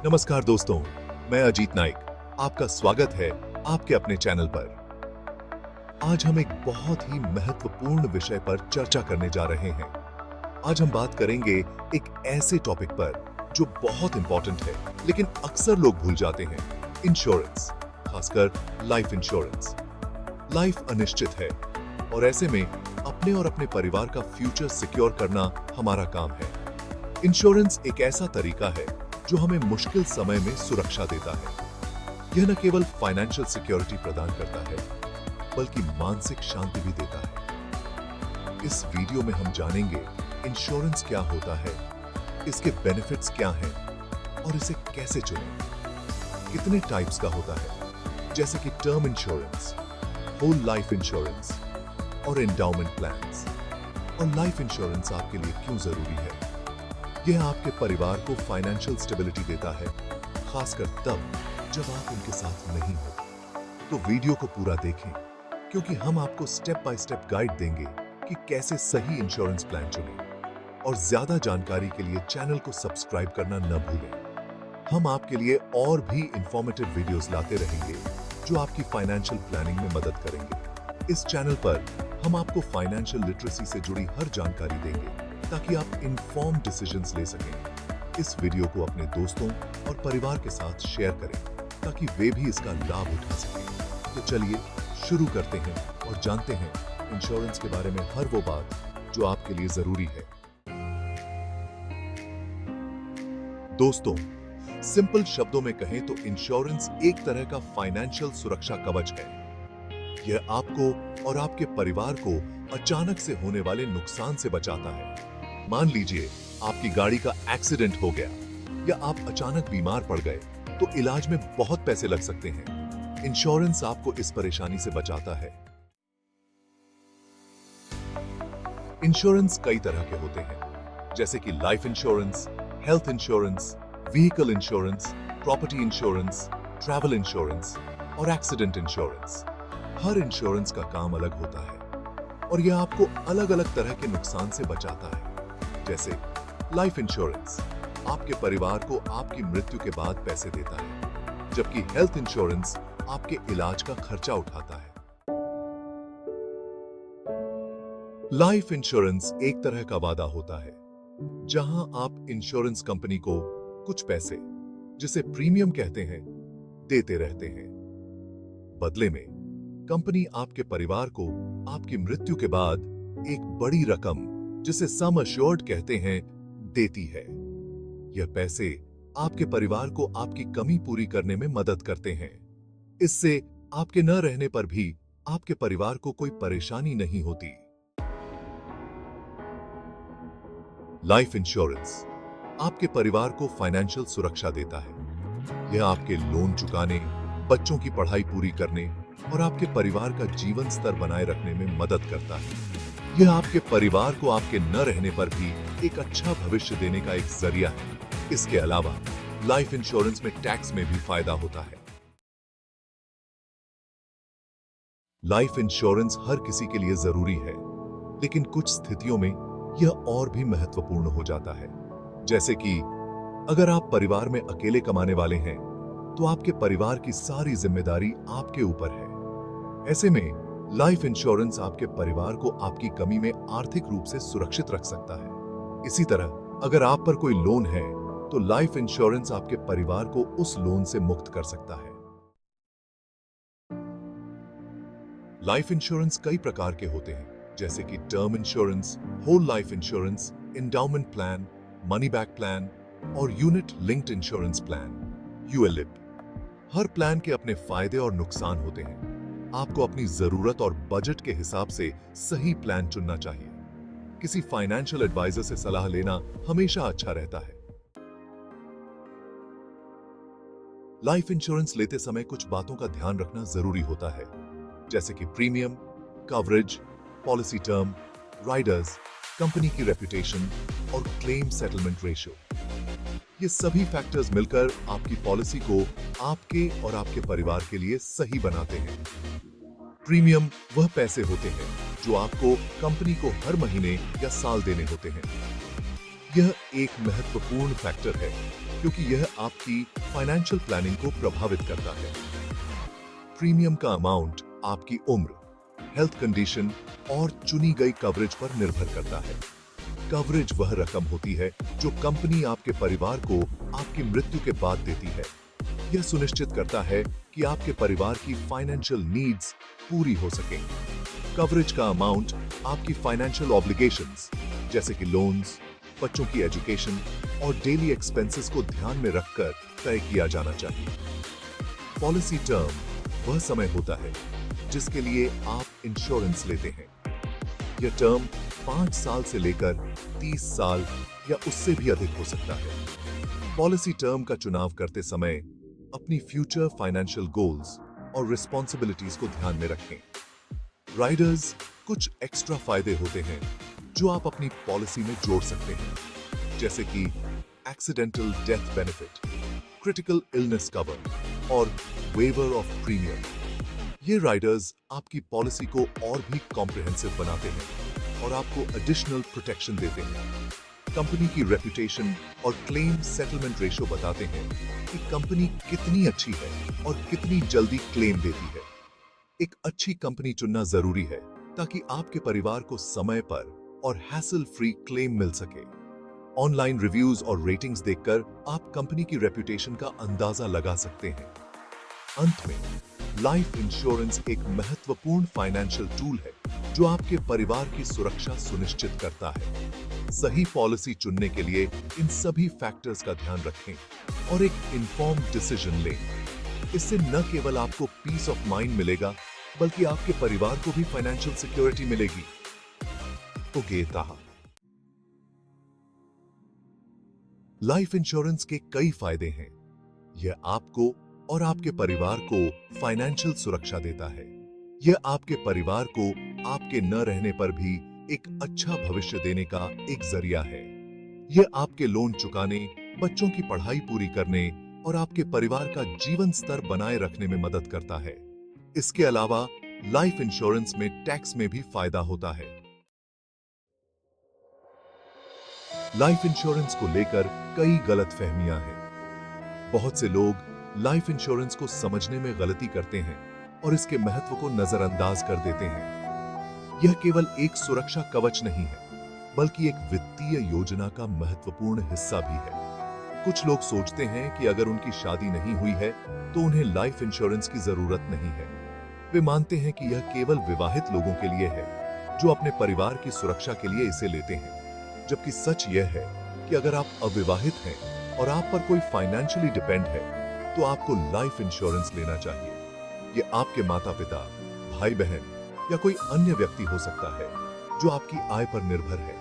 नमस्कार दोस्तों, मैं अजीत नाइक। आपका स्वागत है आपके अपने चैनल पर। आज हम एक बहुत ही महत्वपूर्ण विषय पर चर्चा करने जा रहे हैं। आज हम बात करेंगे एक ऐसे टॉपिक पर जो बहुत इंपॉर्टेंट है, लेकिन अक्सर लोग भूल जाते हैं। इंश्योरेंस, खासकर लाइफ इंश्योरेंस। लाइफ अनिश्चित है और ऐसे में अपने और अपने परिवार का फ्यूचर सिक्योर करना हमारा काम है। इंश्योरेंस एक ऐसा तरीका है जो हमें मुश्किल समय में सुरक्षा देता है। यह न केवल फाइनेंशियल सिक्योरिटी प्रदान करता है, बल्कि मानसिक शांति भी देता है। इस वीडियो में हम जानेंगे इंश्योरेंस क्या होता है, इसके बेनिफिट्स क्या हैं और इसे कैसे चुनें। कितने टाइप्स का होता है, जैसे कि term insurance, whole life insurance और एंडाउमेंट प्लान्स। और लाइफ इंश्योरेंस आपके लिए क्यों जरूरी है? यह आपके परिवार को फाइनेंशियल स्टेबिलिटी देता है, खासकर तब जब आप उनके साथ नहीं हो। तो वीडियो को पूरा देखें, क्योंकि हम आपको स्टेप बाय स्टेप गाइड देंगे कि कैसे सही इंश्योरेंस प्लान चुनें। और ज्यादा जानकारी के लिए चैनल को सब्सक्राइब करना न भूलें। हम आपके लिए और भी इंफॉर्मेटिव वीडियोस लाते रहेंगे जो आपकी फाइनेंशियल प्लानिंग में मदद करेंगे। इस चैनल पर हम आपको फाइनेंशियल लिटरेसी से जुड़ी हर जानकारी देंगे, ताकि आप इन्फॉर्म डिसीजंस ले सकें। इस वीडियो को अपने दोस्तों और परिवार के साथ शेयर करें, ताकि वे भी इसका लाभ उठा सकें। तो चलिए शुरू करते हैं और जानते हैं इंश्योरेंस के बारे में हर वो बात जो आपके लिए जरूरी है। दोस्तों, सिंपल शब्दों में कहें तो इंश्योरेंस एक तरह का फाइनेंशियल सुरक्षा कवच है। यह आपको और आपके परिवार को अचानक से होने वाले नुकसान से बचाता है। मान लीजिए आपकी गाड़ी का एक्सीडेंट हो गया या आप अचानक बीमार पड़ गए, तो इलाज में बहुत पैसे लग सकते हैं। इंश्योरेंस आपको इस परेशानी से बचाता है। इंश्योरेंस कई तरह के होते हैं, जैसे कि life insurance, health insurance, vehicle insurance, property insurance, travel insurance और एक्सीडेंट इंश्योरेंस। हर इंश्योरेंस का काम अलग होता है और यह आपको अलग अलग तरह के नुकसान से बचाता है। जैसे लाइफ इंश्योरेंस आपके परिवार को आपकी मृत्यु के बाद पैसे देता है, जबकि हेल्थ इंश्योरेंस आपके इलाज का खर्चा उठाता है। लाइफ इंश्योरेंस एक तरह का वादा होता है, जहां आप इंश्योरेंस कंपनी को कुछ पैसे, जिसे प्रीमियम कहते हैं, देते रहते हैं। बदले में कंपनी आपके परिवार को आपकी मृत्यु के बाद एक बड़ी रकम, जिसे सम अश्योर्ड कहते हैं, देती है। यह पैसे आपके परिवार को आपकी कमी पूरी करने में मदद करते हैं। इससे आपके न रहने पर भी आपके परिवार को कोई परेशानी नहीं होती। लाइफ इंश्योरेंस आपके परिवार को फाइनेंशियल सुरक्षा देता है। यह आपके लोन चुकाने, बच्चों की पढ़ाई पूरी करने और आपके परिवार का जीवन स्तर बनाए रखने में मदद करता है। यह आपके परिवार को आपके न रहने पर भी एक अच्छा भविष्य देने का एक जरिया है। इसके अलावा लाइफ इंश्योरेंस में टैक्स में भी फायदा होता है। लाइफ इंश्योरेंस हर किसी के लिए जरूरी है, लेकिन कुछ स्थितियों में यह और भी महत्वपूर्ण हो जाता है। जैसे कि अगर आप परिवार में अकेले कमाने वाले हैं, तो आपके परिवार की सारी जिम्मेदारी आपके ऊपर है। ऐसे में लाइफ इंश्योरेंस आपके परिवार को आपकी कमी में आर्थिक रूप से सुरक्षित रख सकता है। इसी तरह अगर आप पर कोई लोन है, तो लाइफ इंश्योरेंस आपके परिवार को उस लोन से मुक्त कर सकता है। लाइफ इंश्योरेंस कई प्रकार के होते हैं, जैसे कि term insurance, whole life insurance, endowment plan, money back plan और unit linked insurance plan, ULIP. हर प्लान के अपने फायदे और नुकसान होते हैं। आपको अपनी जरूरत और बजट के हिसाब से सही प्लान चुनना चाहिए। किसी फाइनेंशियल एडवाइजर से सलाह लेना हमेशा अच्छा रहता है। लाइफ इंश्योरेंस लेते समय कुछ बातों का ध्यान रखना जरूरी होता है, जैसे कि premium, coverage, policy term, Riders, company की रेपुटेशन और क्लेम सेटलमेंट रेशियो। ये सभी फैक्टर्स मिलकर आपकी पॉलिसी को आपके और आपके परिवार के लिए सही बनाते हैं। प्रीमियम वह पैसे होते हैं जो आपको कंपनी को हर महीने या साल देने होते हैं। यह एक महत्वपूर्ण फैक्टर है, क्योंकि यह आपकी फाइनेंशियल प्लानिंग को प्रभावित करता है। प्रीमियम का अमाउंट आपकी उम्र, हेल्थ कंडीशन और चुनी गई कवरेज पर निर्भर करता है। कवरेज वह रकम होती है जो कंपनी आपके परिवार को आपकी मृत्यु के बाद देती है। यह सुनिश्चित करता है कि आपके परिवार की फाइनेंशियल नीड्स पूरी हो सके। कवरेज का अमाउंट आपकी फाइनेंशियल ऑब्लिगेशंस जैसे कि लोन्स, बच्चों की एजुकेशन और डेली एक्सपेंसेस को ध्यान में रखकर तय किया जाना चाहिए। पॉलिसी टर्म वह समय होता है जिसके लिए आप इंश्योरेंस लेते हैं। यह टर्म 5 साल से लेकर 30 साल या उससे भी अधिक हो सकता है। पॉलिसी टर्म का चुनाव करते समय अपनी फ्यूचर फाइनेंशियल गोल्स और रिस्पॉन्सिबिलिटीज को ध्यान में रखें। राइडर्स, कुछ एक्स्ट्रा फायदे होते हैं जो आप अपनी पॉलिसी में जोड़ सकते हैं, जैसे कि accidental death benefit, critical illness cover और वेवर ऑफ प्रीमियम। ये राइडर्स आपकी पॉलिसी को और भी कॉम्प्रिहेंसिव बनाते हैं और आपको एडिशनल प्रोटेक्शन देते हैं। कंपनी की रेपुटेशन और क्लेम सेटलमेंट रेशो बताते हैं कि कंपनी कितनी अच्छी है और कितनी जल्दी क्लेम देती है। एक अच्छी कंपनी चुनना जरूरी है ताकि आपके परिवार को समय पर और हैसल फ्री क्लेम मिल सके। ऑनलाइन रिव्यूज और रेटिंग्स देखकर आप कंपनी की रेपुटेशन का अंदाजा लगा सकते हैं। अंत में, लाइफ इंश्योरेंस एक महत्वपूर्ण फाइनेंशियल टूल है जो आपके परिवार की सुरक्षा सुनिश्चित करता है। सही पॉलिसी चुनने के लिए इन सभी फैक्टर्स का ध्यान रखें और एक इन्फॉर्म्ड डिसीजन लें। इससे न केवल आपको पीस ऑफ माइंड मिलेगा, बल्कि आपके परिवार को भी फाइनेंशियल सिक्योरिटी मिलेगी। लाइफ इंश्योरेंस के कई फायदे हैं। यह आपको और आपके परिवार को फाइनेंशियल सुरक्षा देता है। यह आपके परिवार को आपके न रहने पर भी एक अच्छा भविष्य देने का एक जरिया है। यह आपके लोन चुकाने, बच्चों की पढ़ाई पूरी करने और आपके परिवार का जीवन स्तर बनाए रखने में मदद करता है। इसके अलावा लाइफ इंश्योरेंस में टैक्स में भी फायदा होता है। लाइफ इंश्योरेंस को लेकर कई गलतफहमियां हैं। बहुत से लोग लाइफ इंश्योरेंस को समझने में गलती करते हैं और इसके महत्व को नजरअंदाज कर देते हैं। यह केवल एक सुरक्षा कवच नहीं है, बल्कि एक वित्तीय योजना का महत्वपूर्ण हिस्सा भी है। कुछ लोग सोचते हैं कि अगर उनकी शादी नहीं हुई है तो उन्हें लाइफ इंश्योरेंस की जरूरत नहीं है। वे मानते हैं कि यह केवल विवाहित लोगों के लिए है जो अपने परिवार की सुरक्षा के लिए इसे लेते हैं। जबकि सच यह है कि अगर आप अविवाहित हैं और आप पर कोई फाइनेंशियली डिपेंड है तो आपको लाइफ इंश्योरेंस लेना चाहिए। यह आपके माता पिता, भाई बहन या कोई अन्य व्यक्ति हो सकता है जो आपकी आय पर निर्भर है।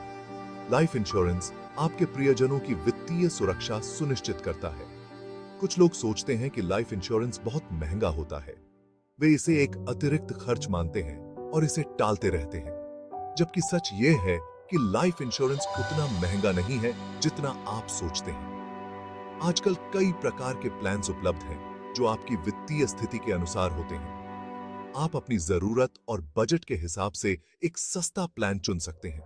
लाइफ इंश्योरेंस आपके प्रियजनों की वित्तीय सुरक्षा सुनिश्चित करता है। कुछ लोग सोचते हैं कि लाइफ इंश्योरेंस बहुत महंगा होता है। वे इसे एक अतिरिक्त खर्च मानते हैं और इसे टालते रहते हैं। जबकि सच यह है कि लाइफ इंश्योरेंस उतना महंगा नहीं है जितना आप सोचते हैं। आजकल कई प्रकार के प्लान्स उपलब्ध हैं जो आपकी वित्तीय स्थिति के अनुसार होते हैं। आप अपनी जरूरत और बजट के हिसाब से एक सस्ता प्लान चुन सकते हैं।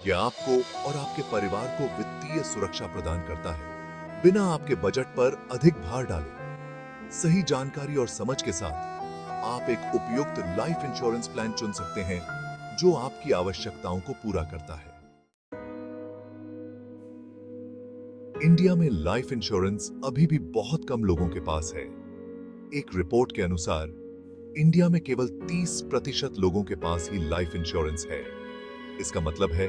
यह आपको और आपके परिवार को वित्तीय सुरक्षा प्रदान करता है, बिना आपके बजट पर अधिक भार डाले। सही जानकारी और समझ के साथ आप एक उपयुक्त लाइफ इंश्योरेंस प्लान चुन सकते हैं जो आपकी आवश्यकताओं को पूरा करता है। इंडिया में लाइफ इंश्योरेंस अभी भी बहुत कम लोगों के पास है। एक रिपोर्ट के अनुसार इंडिया में केवल 30% लोगों के पास ही लाइफ इंश्योरेंस है। इसका मतलब है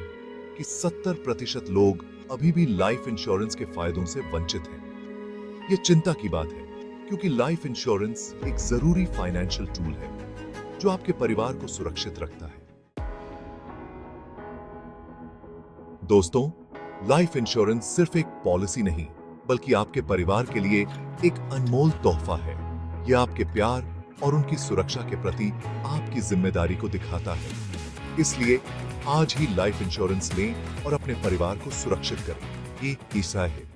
कि 70% लोग अभी भी लाइफ इंश्योरेंस के फायदों से वंचित हैं। यह चिंता की बात है, क्योंकि लाइफ इंश्योरेंस एक जरूरी फाइनेंशियल टूल है जो आपके परिवार को सुरक्षित रखता है। दोस्तों, लाइफ इंश्योरेंस सिर्फ एक पॉलिसी नहीं, बल्कि आपके परिवार के लिए एक अनमोल तोहफा है। यह आपके प्यार और उनकी सुरक्षा के प्रति आपकी जिम्मेदारी को दिखाता है। इसलिए आज ही लाइफ इंश्योरेंस लें और अपने परिवार को सुरक्षित करें। ये ईसा है।